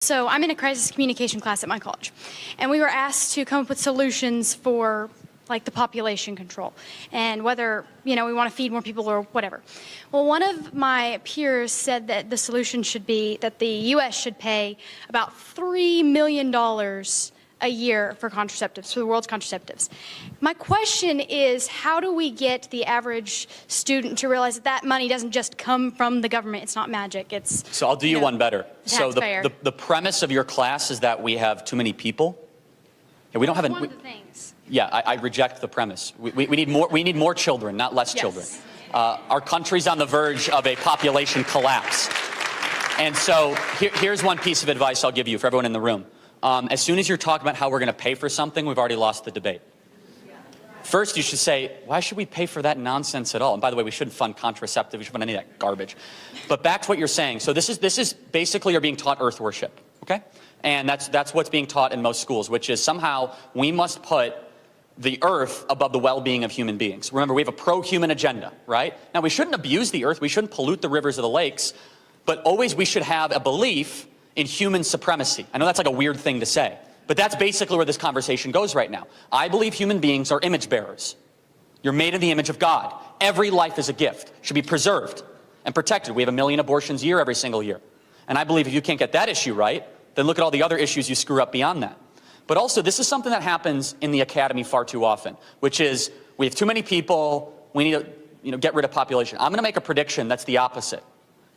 So I'm in a crisis communication class at my college, and we were asked to come up with solutions for like the population control and whether, we want to feed more people or whatever. Well, one of my peers said that the solution should be that the U.S. should pay about $3 million a year for contraceptives, for the world's contraceptives. My question is, how do we get the average student to realize that that money doesn't just come from the government? It's not magic. It's So I'll do you one better. So taxpayer. the premise of your class is that we have too many people. Yeah, we don't have one of the things. Yeah, I reject the premise. We need more children, not less children. Our country's on the verge of a population collapse. And so here's one piece of advice I'll give you for everyone in the room. As soon as you're talking about how we're going to pay for something, we've already lost the debate. First, you should say, why should we pay for that nonsense at all? And by the way, we shouldn't fund contraceptives. We shouldn't fund any of that garbage. But back to what you're saying. So this is basically you're being taught earth worship, okay? And that's what's being taught in most schools, which is somehow we must put the earth above the well-being of human beings. Remember, we have a pro-human agenda, right? Now, we shouldn't abuse the earth. We shouldn't pollute the rivers or the lakes. But always we should have a belief in human supremacy. I know that's like a weird thing to say, but that's basically where this conversation goes right now. I believe human beings are image bearers. You're made in the image of God. Every life is a gift, should be preserved and protected. We have 1 million abortions a year every single year. And I believe if you can't get that issue right, then look at all the other issues you screw up beyond that. But also, this is something that happens in the academy far too often, which is we have too many people, we need to get rid of population. I'm going to make a prediction that's the opposite.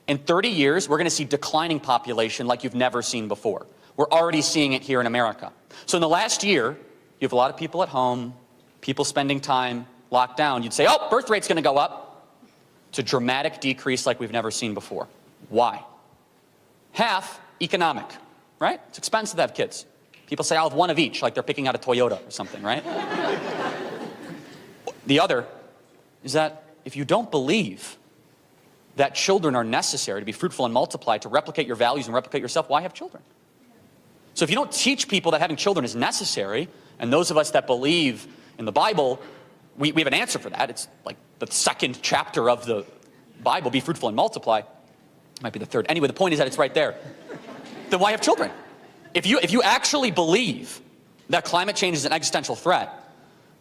In 30 years, we're going to see declining population like you've never seen before. We're already seeing it here in America. So in the last year, you have a lot of people at home, people spending time locked down. You'd say, oh, birth rate's going to go up. It's a dramatic decrease like we've never seen before. Why? Half economic, right? It's expensive to have kids. People say, I'll have one of each, like they're picking out a Toyota or something, right? The other is that if you don't believe that children are necessary to be fruitful and multiply, to replicate your values and replicate yourself, why have children? So if you don't teach people that having children is necessary, and those of us that believe in the Bible, we have an answer for that. It's like the second chapter of the Bible, be fruitful and multiply. It might be the third. Anyway, the point is that it's right there. Then why have children? If you actually believe that climate change is an existential threat,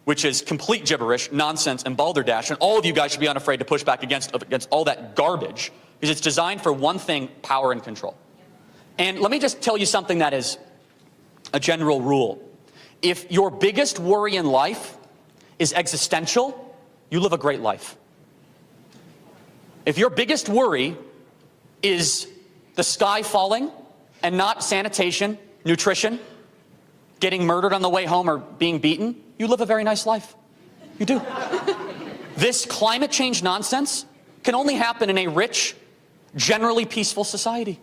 which is complete gibberish, nonsense, and balderdash, and all of you guys should be unafraid to push back against all that garbage, because it's designed for one thing, power and control. And let me just tell you something that is a general rule. If your biggest worry in life is existential, you live a great life. If your biggest worry is the sky falling and not sanitation, nutrition, getting murdered on the way home or being beaten, you live a very nice life. You do. This climate change nonsense can only happen in a rich, generally peaceful society.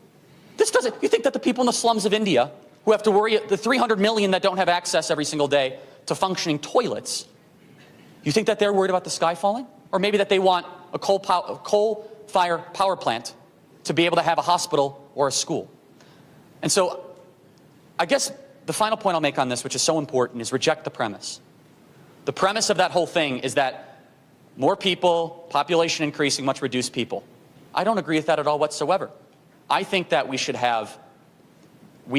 This doesn't, you think that the people in the slums of India who have to worry, the 300 million that don't have access every single day to functioning toilets, you think that they're worried about the sky falling? Or maybe that they want a coal-fired power plant to be able to have a hospital or a school. And so I guess the final point I'll make on this, which is so important, is reject the premise. The premise of that whole thing is that more people, population increasing, much reduced people. I don't agree with that at all whatsoever. I think that we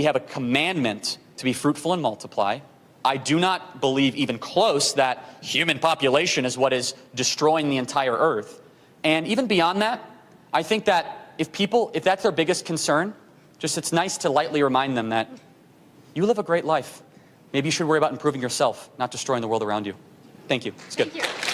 have a commandment to be fruitful and multiply. I do not believe even close that human population is what is destroying the entire earth. And even beyond that, I think that if that's their biggest concern, it's nice to lightly remind them that you live a great life. Maybe you should worry about improving yourself, not destroying the world around you. Thank you. It's good. Thank you.